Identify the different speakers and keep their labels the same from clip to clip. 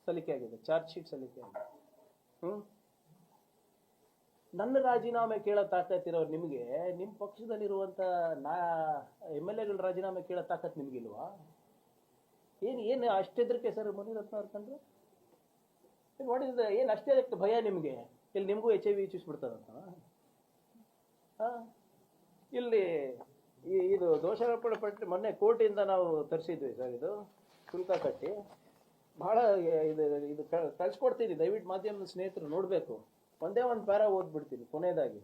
Speaker 1: ಸಲ್ಲಿಕೆ ಆಗಿದೆ, charge sheet ಸಲ್ಲಿಕೆ ಆಗಿದೆ. ನನ್ನ ರಾಜೀನಾಮೆ ಕೇಳೋ ತಾಕತ್ತಿರೋರು ನಿಮಗೆ, ನಿಮ್ಮ ಪಕ್ಷದಲ್ಲಿರುವಂಥ MLA ಗಳ ರಾಜೀನಾಮೆ ಕೇಳೋ ತಾಕತ್ ನಿಮ್ಗಿಲ್ವಾ? ಏನು ಅಷ್ಟೆದ್ರಕ್ಕೆ ಸರ್ ಮುನಿರತ್ನ ಅವ್ರ ಕಂಡ್ರೆ ನೋಡಿದ್ರೆ ಏನು ಅಷ್ಟೇ ಭಯ ನಿಮಗೆ? ಇಲ್ಲಿ ನಿಮಗೂ HIV ಚುಚ್ಬಿಡ್ತಾರಂತ ಇಲ್ಲಿ ಇದು ದೋಷಾರೋಪಣೆ ಪಟ್ಟಿ ಮೊನ್ನೆ ಕೋರ್ಟಿಂದ ನಾವು ತರಿಸಿದ್ವಿ ಸರ್. ಇದು ಶುಲ್ಕ ಕಟ್ಟಿ ಬಹಳ ಇದು ಕಳ್ಸಿಕೊಡ್ತೀನಿ, ದಯವಿಟ್ಟು ಮಾಧ್ಯಮದ ಸ್ನೇಹಿತರು ನೋಡಬೇಕು. ಒಂದೇ ಒಂದು ಪ್ಯಾರ ಓದ್ಬಿಡ್ತೀನಿ ಕೊನೆಯದಾಗಿ.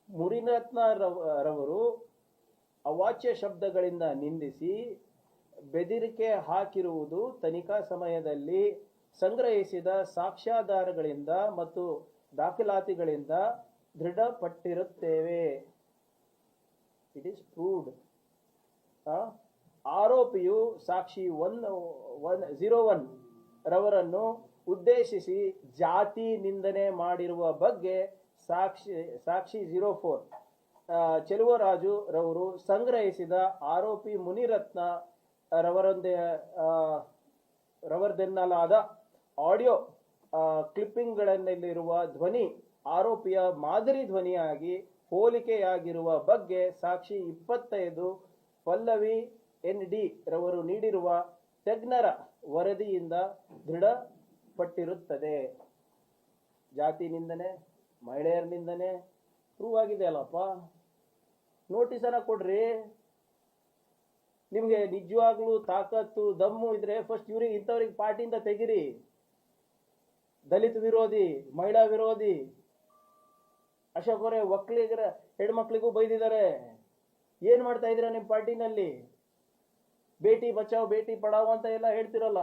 Speaker 1: ಮುನಿರತ್ನ ರವರು ಅವಾಚ್ಯ ಶಬ್ದಗಳಿಂದ ನಿಂದಿಸಿ ಬೆದರಿಕೆ ಹಾಕಿರುವುದು ತನಿಖಾ ಸಮಯದಲ್ಲಿ ಸಂಗ್ರಹಿಸಿದ ಸಾಕ್ಷ್ಯಾಧಾರಗಳಿಂದ ಮತ್ತು ದಾಖಲಾತಿಗಳಿಂದ ದೃಢಪಟ್ಟಿರುತ್ತೇವೆ. It is proved. ಆರೋಪಿಯು ಸಾಕ್ಷಿ 01 ರವರನ್ನು ಉದ್ದೇಶಿಸಿ ಜಾತಿ ನಿಂದನೆ ಮಾಡಿರುವ ಬಗ್ಗೆ ಸಾಕ್ಷಿ 04 ಚೆಲುವರಾಜು ರವರು ಸಂಗ್ರಹಿಸಿದ ಆರೋಪಿ ಮುನಿರತ್ನ ರವರದೆನ್ನಲಾದ ಆಡಿಯೋ ಕ್ಲಿಪ್ಪಿಂಗ್ಗಳಲ್ಲಿರುವ ಧ್ವನಿ ಆರೋಪಿಯ ಮಾದರಿ ಧ್ವನಿಯಾಗಿ ಹೋಲಿಕೆಯಾಗಿರುವ ಬಗ್ಗೆ ಸಾಕ್ಷಿ 25 ಪಲ್ಲವಿ ND ರವರು ನೀಡಿರುವ ತಜ್ಞರ ವರದಿಯಿಂದ ದೃಢಪಟ್ಟಿರುತ್ತದೆ. ಜಾತಿ ನಿಂದನೆ, ಮಹಿಳೆಯರ ನಿಂದನೆ ಪ್ರೂವ್ ಆಗಿದೆ ಅಲ್ಲಪ್ಪ. ನೋಟಿಸನ್ನ ಕೊಡ್ರಿ. ನಿಮಗೆ ನಿಜವಾಗ್ಲೂ ತಾಕತ್ತು ದಮ್ಮು ಇದ್ರೆ ಫಸ್ಟ್ ಇವ್ರಿಗೆ ಇಂಥವ್ರಿಗೆ ಪಾರ್ಟಿಯಿಂದ ತೆಗಿರಿ. ದಲಿತ ವಿರೋಧಿ, ಮಹಿಳಾ ವಿರೋಧಿ. ಅಶೋಕ್ ಅವರೇ ಒಕ್ಕಲಿಗರ ಹೆಣ್ಮಕ್ಳಿಗೂ ಬೈದಿದ್ದಾರೆ. ಏನ್ ಮಾಡ್ತಾ ಇದ್ದೀರಾ ನಿಮ್ಮ ಪಾರ್ಟಿನಲ್ಲಿ? ಬೇಟಿ ಬಚಾವ್ ಬೇಟಿ ಪಡಾವ್ ಅಂತ ಎಲ್ಲ ಹೇಳ್ತಿರಲ್ಲ,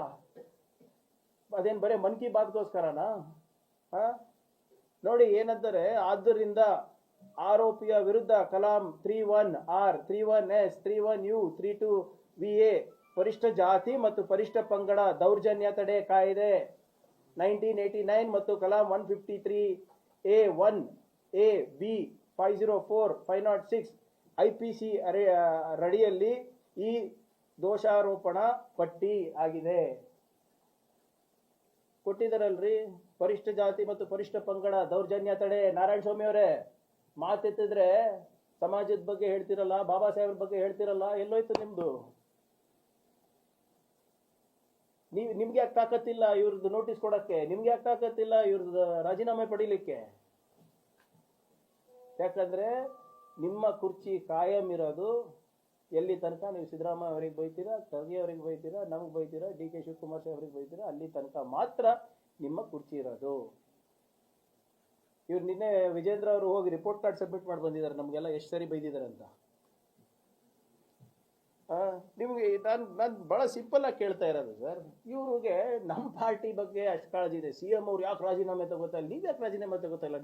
Speaker 1: ಅದೇನ್ ಬರೇ ಮನ್ ಕಿ ಬಾತ್ಗೋಸ್ಕರನಾ? ನೋಡಿ ಏನಂತಾರೆ, ಆದ್ದರಿಂದ ಆರೋಪಿಯ ವಿರುದ್ಧ Kalam 31R, 31S, 31U, 32VA ಪರಿಷ್ಠ ಜಾತಿ ಮತ್ತು ಪರಿಷ್ಠ ಪಂಗಡ ದೌರ್ಜನ್ಯ ತಡೆ ಕಾಯ್ದೆ 1989 ಮತ್ತು Kalam 153A1 A B 504 506 IPC ರಡಿಯಲ್ಲಿ ಈ ದೋಷಾರೋಪಣಾ ಪಟ್ಟಿ ಆಗಿದೆ. ಕೊಟ್ಟಿದ್ದಾರಲ್ರಿ, ಪರಿಷ್ಠ ಜಾತಿ ಮತ್ತು ಪರಿಷ್ಠ ಪಂಗಡ ದೌರ್ಜನ್ಯ ತಡೆ. ನಾರಾಯಣ ಸ್ವಾಮಿ ಅವರೇ ಮಾತೆತ್ತಿದ್ರೆ ಸಮಾಜದ ಬಗ್ಗೆ ಹೇಳ್ತಿರಲ್ಲ, ಬಾಬಾ ಸಾಹೇಬ್ರ ಬಗ್ಗೆ ಹೇಳ್ತಿರಲ್ಲ, ಎಲ್ಲೋಯ್ತು ನಿಮ್ದು? ನಿಮ್ಗೆ ಯಾಕೆ ತಾಕತ್ತಿಲ್ಲ ಇವ್ರದ್ದು ನೋಟಿಸ್ ಕೊಡಕ್ಕೆ? ನಿಮ್ಗೆ ಯಾಕೆ ತಾಕತ್ತಿಲ್ಲ ಇವ್ರದ್ದು ರಾಜೀನಾಮೆ ಪಡಿಲಿಕ್ಕೆ? ಯಾಕಂದ್ರೆ ನಿಮ್ಮ ಕುರ್ಚಿ ಕಾಯಂ ಇರೋದು ಎಲ್ಲಿ ತನಕ ನೀವು ಸಿದ್ದರಾಮಯ್ಯ ಅವರಿಗೆ ಬೈತೀರಾ, ಖರ್ಗೆ ಅವರಿಗೆ ಬೈತೀರಾ, ನಮಗೆ ಬೈತೀರಾ, DK ಶಿವಕುಮಾರ್ ಅವರಿಗೆ ಬೈತೀರಾ, ಅಲ್ಲಿ ತನಕ ಮಾತ್ರ ನಿಮ್ಮ ಕುರ್ಚಿ ಇರೋದು. ಇವ್ರು ನಿನ್ನೆ ವಿಜೇಂದ್ರ ಅವರು ಹೋಗಿ ರಿಪೋರ್ಟ್ ಕಾರ್ಡ್ ಸಬ್ಮಿಟ್ ಮಾಡಿ ಬಂದಿದ್ದಾರೆ, ನಮಗೆಲ್ಲ ಎಷ್ಟು ಸರಿ ಬೈದಿದ್ದಾರೆ ಅಂತ. ನಿಮ್ಗೆ ನಾನು ಬಹಳ ಸಿಂಪಲ್ ಆಗಿ ಕೇಳ್ತಾ ಇರೋದು ಸರ್, ಇವ್ರಿಗೆ ನಮ್ಮ ಪಾರ್ಟಿ ಬಗ್ಗೆ ಅಷ್ಟು ಕಾಳಜಿ ಇದೆ. CM ಅವ್ರು ಯಾಕೆ ರಾಜೀನಾಮೆ ತಗೋತಾ ಇಲ್ಲ, ನೀವ್ ಯಾಕೆ ರಾಜೀನಾಮೆ ತಗೋತಾ ಇಲ್ಲ?